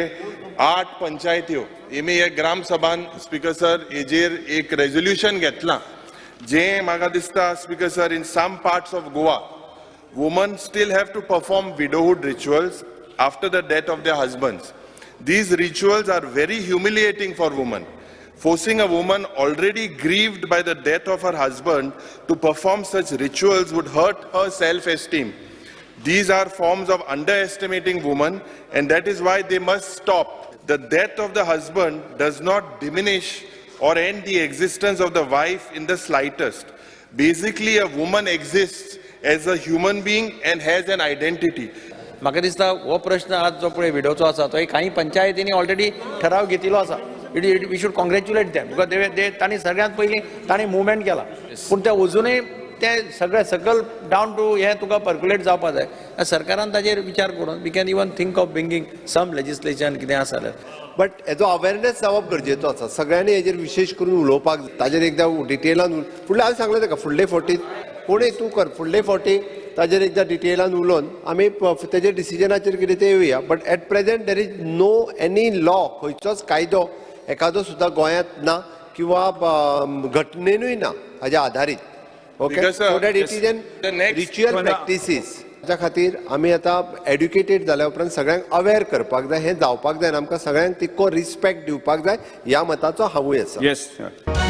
8 पंचायत्यो Amy एक ग्राम सभान speaker sir हेजेर एक रेजोल्यूशन घेतला जे म्हाका दिसता speaker sir in some parts of Goa women still have to perform widowhood rituals after the death of their husbands. These rituals are very humiliating for women. Forcing a woman already grieved by the death of her husband to perform such rituals would hurt her self-esteem. These are forms of underestimating women, and that is why they must stop. The death of the husband does not diminish or end the existence of the wife in the slightest. Basically, a woman exists as a human being and has an identity. म्हाका दिसता हो प्रश्न आज जो पळय विडोचो आसा तो काही पंचायतींनी ऑलरेडी ठराव घेतिल्लो आसा. We should congratulate them because तांणी सगळ्यांत पयलीं तांणी मुवमेंट केला पूण ते अजुनूय ते सगळे सकल डावन टू हे तुका पर्क्युलेट जावपा जाय. सरकारान ताजेर विचार करून we can even think of bringing some legislation कितें आसा जाल्यार. बट हेजो अवेरनेस जावप गरजेचो आसा. सगळ्यांनी हेजेर विशेश करून उलोवपाक ताजेर एकदां डिटेलान फुडले हांवें सांगलें ताका फुडले फावटी कोणूय तूं कर फुडले फावटी ताजेर एकदां डिटेलान उलोवन आमी तेजेर डिसिजनाचेर कितें ते येवया. But at present there is no any law खंयचोच कायदो एखादो सुद्दां गोंयांत ना किंवा घटनेनूय ना हाज्या आधारीत. Okay so that it is an ritual practices. त्या खातीर आमी आतां एड्युकेटेड जाल्या उपरांत सगळ्यांक अवेर करपाक जाय. हें जावपाक जाय आमकां सगळ्यांक तितको रिस्पेक्ट दिवपाक जाय ह्या मताचो हांवूय आसा.